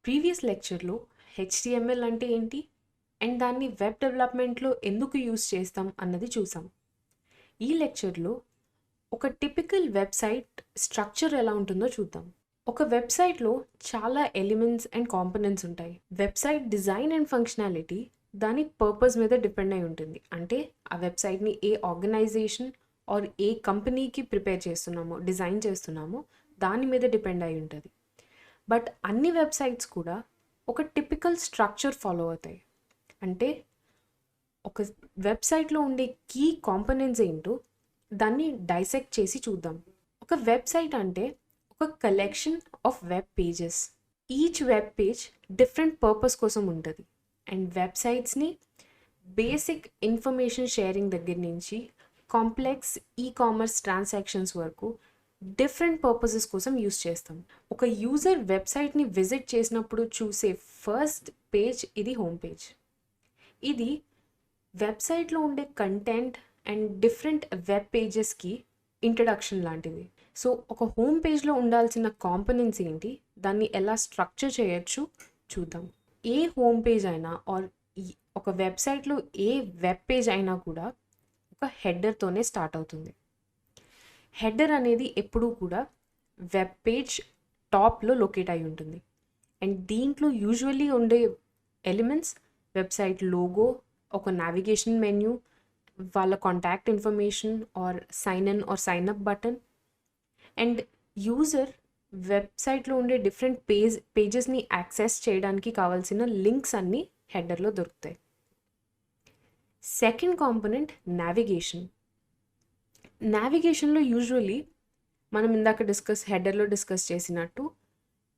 Previous లెక్చర్లో HTML అంటే ఏంటి అండ్ దాన్ని వెబ్ డెవలప్మెంట్లో ఎందుకు యూస్ చేస్తాం అన్నది చూసాం. ఈ లెక్చర్లో ఒక టిపికల్ వెబ్సైట్ స్ట్రక్చర్ ఎలా ఉంటుందో చూద్దాం. ఒక వెబ్సైట్లో చాలా ఎలిమెంట్స్ అండ్ కాంపోనెంట్స్ ఉంటాయి. వెబ్సైట్ డిజైన్ అండ్ ఫంక్షనాలిటీ దాని పర్పస్ మీద డిపెండ్ అయి ఉంటుంది. అంటే ఆ వెబ్సైట్ని ఏ ఆర్గనైజేషన్ ఆర్ ఏ కంపెనీకి ప్రిపేర్ చేస్తున్నామో, డిజైన్ చేస్తున్నామో దాని మీద డిపెండ్ అయి ఉంటుంది. బట్ అన్ని వెబ్సైట్స్ కూడా ఒక టిపికల్ స్ట్రక్చర్ ఫాలో అవుతాయి. అంటే ఒక వెబ్సైట్లో ఉండే కీ కాంపోనెంట్స్ ఏంటో దాన్ని డైసెక్ట్ చేసి చూద్దాం. ఒక వెబ్సైట్ అంటే ఒక collection of web pages. Each web page different purpose కోసం ఉంటుంది. అండ్ వెబ్సైట్స్ని బేసిక్ ఇన్ఫర్మేషన్ షేరింగ్ దగ్గర నుంచి కాంప్లెక్స్ కామర్స్ ట్రాన్సాక్షన్స్ వరకు డిఫరెంట్ పర్పసెస్ కోసం యూస్ చేస్తాం. ఒక యూజర్ వెబ్సైట్ని విజిట్ చేసినప్పుడు చూసే ఫస్ట్ పేజ్ ఇది హోమ్ పేజ్. ఇది వెబ్సైట్లో ఉండే కంటెంట్ అండ్ డిఫరెంట్ వెబ్ పేజెస్కి ఇంట్రడక్షన్ లాంటిది. సో ఒక హోమ్ పేజ్లో ఉండాల్సిన కాంపోనెంట్స్ ఏంటి, దాన్ని ఎలా స్ట్రక్చర్ చేయొచ్చు చూద్దాం. ఏ హోమ్ పేజ్ అయినా ఆర్ ఒక వెబ్సైట్లో ఏ వెబ్ పేజ్ అయినా కూడా ఒక హెడర్తోనే స్టార్ట్ అవుతుంది. హెడర్ అనేది ఎప్పుడూ కూడా వెబ్ పేజ్ టాప్లో లొకేట్ అయి ఉంటుంది. అండ్ దీంట్లో యూజువల్లీ ఉండే ఎలిమెంట్స్ వెబ్సైట్ లోగో, ఒక నావిగేషన్ మెన్యూ, వాళ్ళ contact information or sign in or sign up button. And user వెబ్సైట్లో ఉండే డిఫరెంట్ పేజెస్ని యాక్సెస్ చేయడానికి కావాల్సిన లింక్స్ అన్నీ హెడర్లో దొరుకుతాయి. Second component navigation. నావిగేషన్లో యూజువల్లీ మనం ఇందాక హెడర్లో డిస్కస్ చేసినట్టు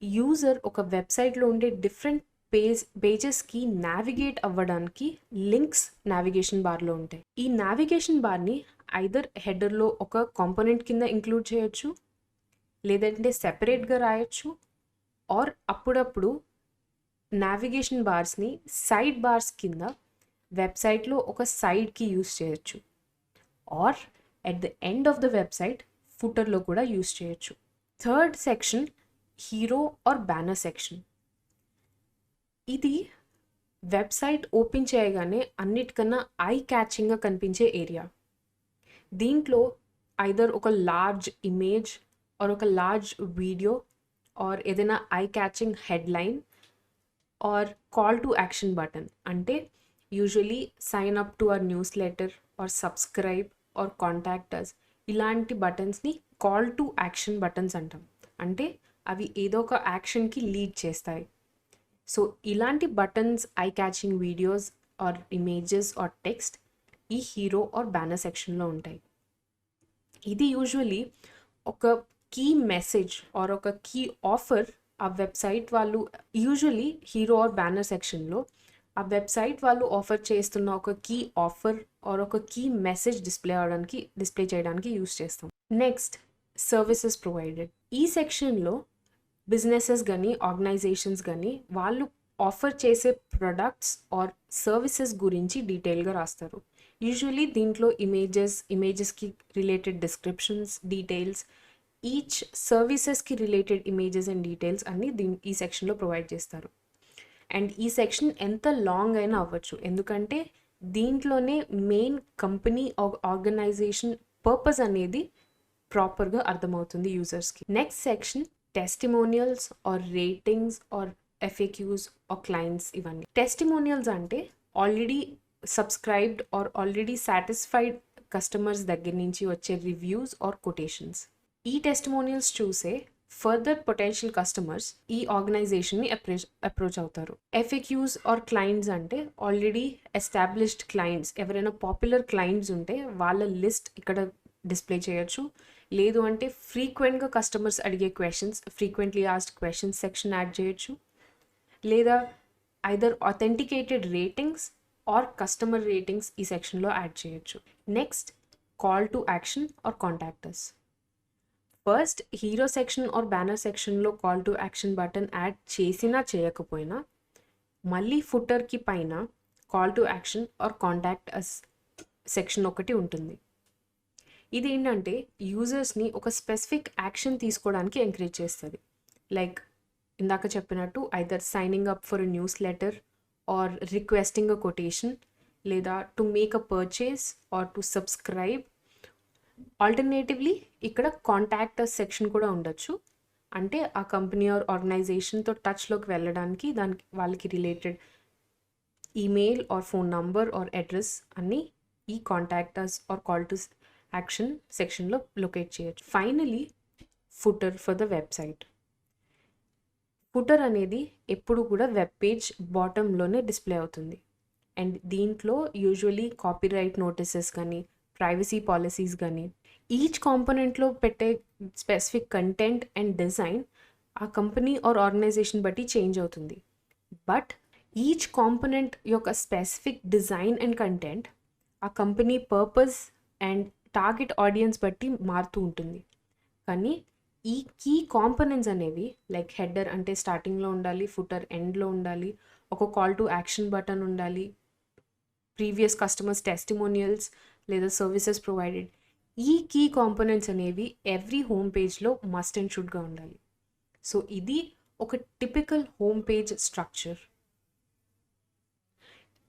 యూజర్ ఒక వెబ్సైట్లో ఉండే డిఫరెంట్ పేజెస్కి నావిగేట్ అవ్వడానికి లింక్స్ నావిగేషన్ బార్లో ఉంటాయి. ఈ నావిగేషన్ బార్ని ఐదర్ హెడర్లో ఒక కాంపోనెంట్ కింద ఇంక్లూడ్ చేయొచ్చు, లేదంటే సెపరేట్గా రాయొచ్చు, ఆర్ అప్పుడప్పుడు నావిగేషన్ బార్స్ని సైడ్ బార్స్ కింద వెబ్సైట్లో ఒక సైడ్కి యూస్ చేయొచ్చు, or at the end of the website ఫుటర్లో కూడా యూస్ చేయొచ్చు. Third section hero or banner section. ఇది వెబ్సైట్ ఓపెన్ చేయగానే అన్నిటికన్నా ఐ క్యాచింగ్గా కనిపించే ఏరియా. దీంట్లో ఐదర్ ఒక లార్జ్ ఇమేజ్ ఆర్ ఒక లార్జ్ వీడియో ఆర్ ఏదైనా eye catching headline or call to action button, అంటే usually sign up to our newsletter or subscribe or contact us, ఇలాంటి బటన్స్ని కాల్ టు యాక్షన్ బటన్స్ అంటాం. అంటే అవి ఏదో ఒక యాక్షన్కి లీడ్ చేస్తాయి. సో ఇలాంటి buttons, eye catching videos or images or text ఈ హీరో ఆర్ బ్యానర్ సెక్షన్లో ఉంటాయి. ఇది యూజువలీ ఒక కీ మెసేజ్ ఆర్ ఒక కీ ఆఫర్ ఆ వెబ్సైట్ వాళ్ళు యూజువల్లీ హీరో ఆర్ బ్యానర్ సెక్షన్లో ఆ వెబ్సైట్ వాళ్ళు ఆఫర్ చేస్తున్న ఒక కీ ఆఫర్ ఆర్ ఒక కీ మెసేజ్ డిస్ప్లే చేయడానికి యూస్ చేస్తాం. Next services provided. ఈ సెక్షన్లో బిజినెసెస్ కానీ ఆర్గనైజేషన్స్ కానీ వాళ్ళు ఆఫర్ చేసే ప్రొడక్ట్స్ ఆర్ సర్వీసెస్ గురించి డీటెయిల్గా రాస్తారు. యూజువలీ దీంట్లో ఇమేజెస్కి రిలేటెడ్ డిస్క్రిప్షన్స్, డీటెయిల్స్, ఈచ్ సర్వీసెస్కి రిలేటెడ్ ఇమేజెస్ అండ్ డీటెయిల్స్ అన్నీ ఈ సెక్షన్లో ప్రొవైడ్ చేస్తారు. అండ్ ఈ సెక్షన్ ఎంత లాంగ్ అయినా అవ్వచ్చు, ఎందుకంటే దీంట్లోనే మెయిన్ కంపెనీ ఆర్గనైజేషన్ పర్పస్ అనేది ప్రాపర్గా అర్థమవుతుంది యూజర్స్కి. Next section testimonials or ratings or FAQs or clients. ఇవన్నీ టెస్టిమోనియల్స్ అంటే already subscribed or already satisfied customers దగ్గర నుంచి వచ్చే రివ్యూస్ ఆర్ కొటేషన్స్. ఈ టెస్టిమోనియల్స్ చూసే ఫర్దర్ పొటెన్షియల్ కస్టమర్స్ ఈ ఆర్గనైజేషన్ని అప్రోచ్ అవుతారు. ఎఫ్ఏక్యూస్ ఆర్ క్లయింట్స్ అంటే ఆల్రెడీ ఎస్టాబ్లిష్డ్ క్లయింట్స్, ఎవరైనా పాపులర్ క్లయింట్స్ ఉంటే వాళ్ళ లిస్ట్ ఇక్కడ డిస్ప్లే చేయొచ్చు. లేదు అంటే ఫ్రీక్వెంట్గా కస్టమర్స్ అడిగే questions, frequently asked questions section add చేయొచ్చు. లేదా either authenticated ratings or customer ratings ఈ సెక్షన్లో యాడ్ చేయొచ్చు. Next call to action or contactors. First hero section or banner సెక్షన్లో call to action button add చేసినా చేయకపోయినా మళ్ళీ ఫుటర్కి పైన call to action or contact us section ఒకటి ఉంటుంది. ఇది ఏంటంటే యూజర్స్ని ఒక స్పెసిఫిక్ యాక్షన్ తీసుకోవడానికి ఎంకరేజ్ చేస్తుంది. లైక్ ఇందాక చెప్పినట్టు either signing up for a news letter or requesting a quotation, లేదా to make a purchase or to subscribe. Alternatively ఇక్కడ కాంటాక్ట్ అస్ సెక్షన్ కూడా ఉండొచ్చు. అంటే ఆ కంపెనీ ఆర్ ఆర్గనైజేషన్తో టచ్లోకి వెళ్ళడానికి దానికి వాళ్ళకి related email or phone number or address అన్నీ ఈ contact us or call to action సెక్షన్లో లొకేట్ చేయొచ్చు. Finally footer for the website. Footer అనేది ఎప్పుడు కూడా వెబ్ పేజ్ బాటంలోనే డిస్ప్లే అవుతుంది. అండ్ దీంట్లో యూజువలీ కాపీరైట్ నోటీసెస్ కానీ ప్రైవసీ పాలసీస్ కానీ ఈచ్ కాంపోనెంట్లో పెట్టే స్పెసిఫిక్ కంటెంట్ అండ్ డిజైన్ ఆ కంపెనీ ఆర్ ఆర్గనైజేషన్ బట్టి చేంజ్ అవుతుంది. బట్ ఈచ్ కాంపోనెంట్ యొక్క స్పెసిఫిక్ డిజైన్ అండ్ కంటెంట్ ఆ company purpose and target audience బట్టి మారుతూ ఉంటుంది. కానీ ఈ కీ కాంపోనెంట్స్ అనేవి లైక్ హెడర్ అంటే స్టార్టింగ్లో ఉండాలి, ఫుటర్ ఎండ్లో ఉండాలి, ఒక కాల్ టు యాక్షన్ బటన్ ఉండాలి, ప్రీవియస్ కస్టమర్స్ టెస్టిమోనియల్స్ లేదా సర్వీసెస్ ప్రొవైడెడ్. ఈ కీ కాంపోనెంట్స్ అనేవి ఎవ్రీ హోమ్ పేజ్లో మస్ట్ అండ్ షుడ్గా ఉండాలి. సో ఇది ఒక టిపికల్ హోమ్ పేజ్ స్ట్రక్చర్.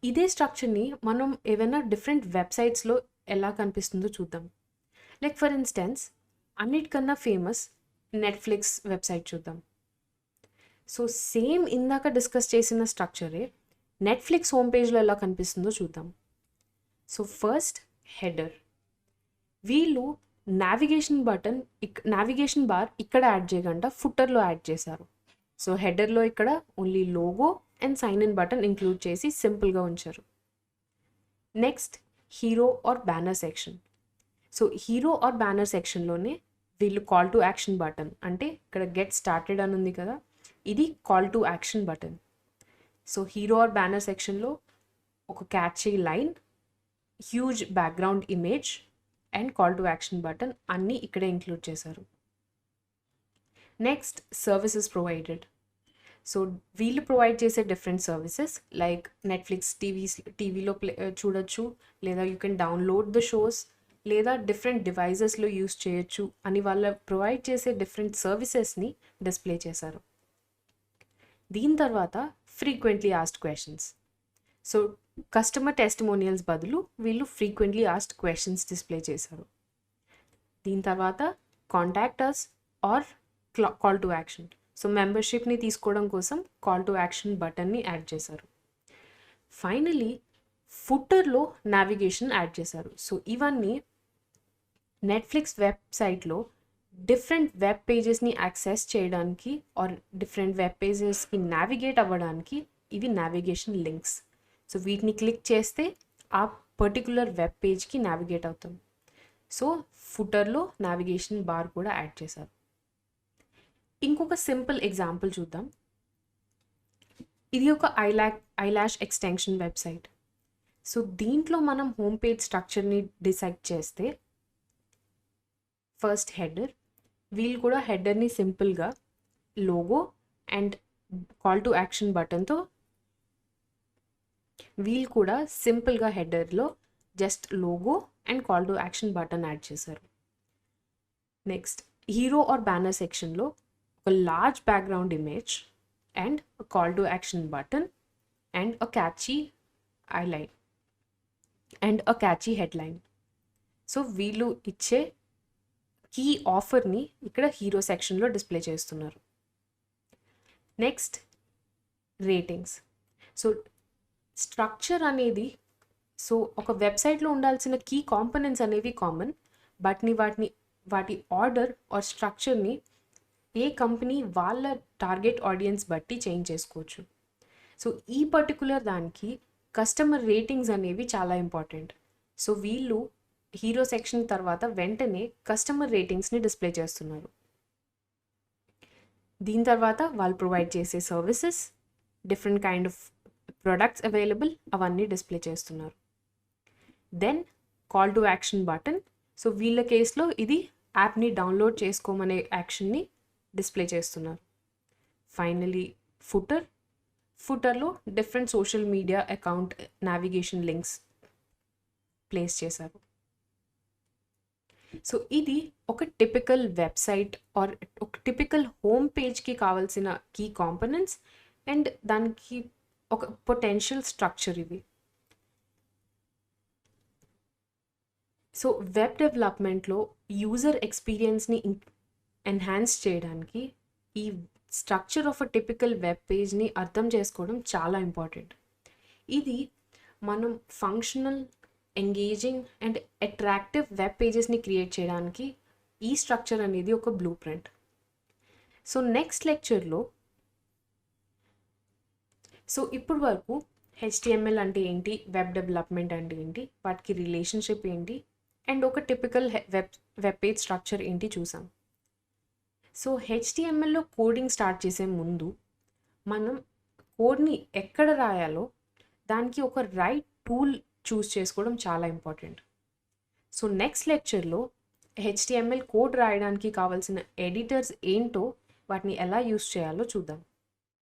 ఇదే స్ట్రక్చర్ని మనం ఏదైనా డిఫరెంట్ వెబ్సైట్స్లో ఎలా కనిపిస్తుందో చూద్దాం. లైక్ ఫర్ ఇన్స్టెన్స్ అన్నిటికన్నా ఫేమస్ నెట్ఫ్లిక్స్ వెబ్సైట్ చూద్దాం. సో సేమ్ ఇందాక డిస్కస్ చేసిన స్ట్రక్చరే నెట్ఫ్లిక్స్ హోమ్ పేజ్లో ఎలా కనిపిస్తుందో చూద్దాం. So first header. వీళ్ళు నావిగేషన్ బార్ ఇక్కడ యాడ్ చేయకుండా ఫుటర్లో యాడ్ చేశారు. సో హెడర్లో ఇక్కడ only logo and sign in button include చేసి సింపుల్గా ఉంచారు. Next hero or banner section. So hero or banner సెక్షన్లోనే వీళ్ళు కాల్ టు యాక్షన్ బటన్, అంటే ఇక్కడ గెట్ స్టార్టెడ్ అని ఉంది కదా, ఇది call to action button. So hero or banner సెక్షన్లో ఒక catchy line, huge background image and call to action button అన్నీ ఇక్కడే ఇంక్లూడ్ చేశారు. Next services provided. సో వీళ్ళు ప్రొవైడ్ చేసే డిఫరెంట్ సర్వీసెస్ లైక్ నెట్ఫ్లిక్స్ టీవీలో చూడొచ్చు, లేదా you can download the shows, లేదా డిఫరెంట్ డివైజెస్లో యూస్ చేయొచ్చు అని వాళ్ళ ప్రొవైడ్ చేసే డిఫరెంట్ సర్వీసెస్ని డిస్ప్లే చేశారు. దీని తర్వాత frequently asked questions. So customer testimonials బదులు వీళ్ళు ఫ్రీక్వెంట్లీ ఆస్క్డ్ క్వశ్చన్స్ డిస్ప్లే చేశారు. దీని తర్వాత contact us or call to action. So మెంబర్షిప్ని తీసుకోవడం కోసం కాల్ టు యాక్షన్ బటన్ని యాడ్ చేశారు. ఫైనలీ ఫుటర్లో నావిగేషన్ యాడ్ చేశారు. సో ఇవన్నీ నెట్ఫ్లిక్స్ వెబ్సైట్లో డిఫరెంట్ వెబ్ పేజెస్ని యాక్సెస్ చేయడానికి ఆర్ డిఫరెంట్ వెబ్ పేజెస్కి నావిగేట్ అవ్వడానికి ఇవి నావిగేషన్ లింక్స్. సో వీటిని క్లిక్ చేస్తే ఆ పర్టికులర్ వెబ్ పేజ్కి నావిగేట్ అవుతాం. సో ఫుటర్లో నావిగేషన్ బార్ కూడా యాడ్ చేశారు. ఇంకొక సింపుల్ ఎగ్జాంపుల్ చూద్దాం. ఇది ఒక ఐలాష్ ఎక్స్టెన్షన్ వెబ్సైట్. సో దీంట్లో మనం హోమ్ పేజ్ స్ట్రక్చర్ని డిసైడ్ చేస్తే ఫస్ట్ హెడర్. వీళ్ళు కూడా హెడర్ని సింపుల్గా logo and call to action బటన్తో వీళ్ళు కూడా సింపుల్గా హెడర్లో just logo and call to action button add చేశారు. నెక్స్ట్ హీరో ఆర్ బ్యానర్ సెక్షన్లో ఒక large background image and call to action button and a catchy eyeline and a catchy headline. So వీళ్ళు ఇచ్చే కీ ఆఫర్ని ఇక్కడ హీరో సెక్షన్లో display చేస్తున్నారు. Next ratings. So structure అనేది, సో ఒక వెబ్సైట్లో ఉండాల్సిన కీ కాంపోనెంట్స్ అనేవి కామన్, వాటి ఆర్డర్ ఆర్ స్ట్రక్చర్ని ఏ కంపెనీ వాళ్ళ టార్గెట్ ఆడియన్స్ బట్టి చేంజ్ చేసుకోవచ్చు. సో ఈ పర్టికులర్ దానికి కస్టమర్ రేటింగ్స్ అనేవి చాలా ఇంపార్టెంట్. సో వీళ్ళు హీరో సెక్షన్ తర్వాత వెంటనే కస్టమర్ రేటింగ్స్ని డిస్ప్లే చేస్తున్నారు. దీని తర్వాత వాళ్ళు ప్రొవైడ్ చేసే services, different kind of products available, అవన్నీ డిస్ప్లే చేస్తున్నారు. Then call to action button. So వీళ్ళ కేసులో ఇది యాప్ని డౌన్లోడ్ చేసుకోమనే యాక్షన్ని డిస్ప్లే చేస్తున్నారు. ఫైనలీ ఫుటర్లో different social media account navigation links place చేశారు. సో ఇది ఒక టిపికల్ వెబ్సైట్ ఆర్ ఒక టిపికల్ హోమ్ పేజ్కి కావాల్సిన కీ కాంపోనెంట్స్ అండ్ దానికి ఒక పొటెన్షియల్ స్ట్రక్చర్ ఇవి. సో వెబ్ డెవలప్మెంట్లో యూజర్ ఎక్స్పీరియన్స్ని ఎన్హాన్స్ చేయడానికి ఈ structure of a typical web పేజ్ని అర్థం చేసుకోవడం చాలా ఇంపార్టెంట్. ఇది మనం functional, engaging and attractive web పేజెస్ని క్రియేట్ చేయడానికి ఈ స్ట్రక్చర్ అనేది ఒక బ్లూ ప్రింట్. సో నెక్స్ట్ లెక్చర్లో ఇప్పటి వరకు HTML అంటే ఏంటి, వెబ్ డెవలప్మెంట్ అంటే ఏంటి, వాటికి రిలేషన్షిప్ ఏంటి అండ్ ఒక టిపికల్ వెబ్ పేజ్ స్ట్రక్చర్ ఏంటి చూసాం. సో HTMLలో కోడింగ్ స్టార్ట్ చేసే ముందు మనం కోడ్ని ఎక్కడ రాయాలో దానికి ఒక రైట్ టూల్ చూస్ చేసుకోవడం చాలా ఇంపార్టెంట్. సో నెక్స్ట్ లెక్చర్లో HTML కోడ్ రాయడానికి కావాల్సిన ఎడిటర్స్ ఏంటో వాటిని ఎలా యూస్ చేయాలో చూద్దాం.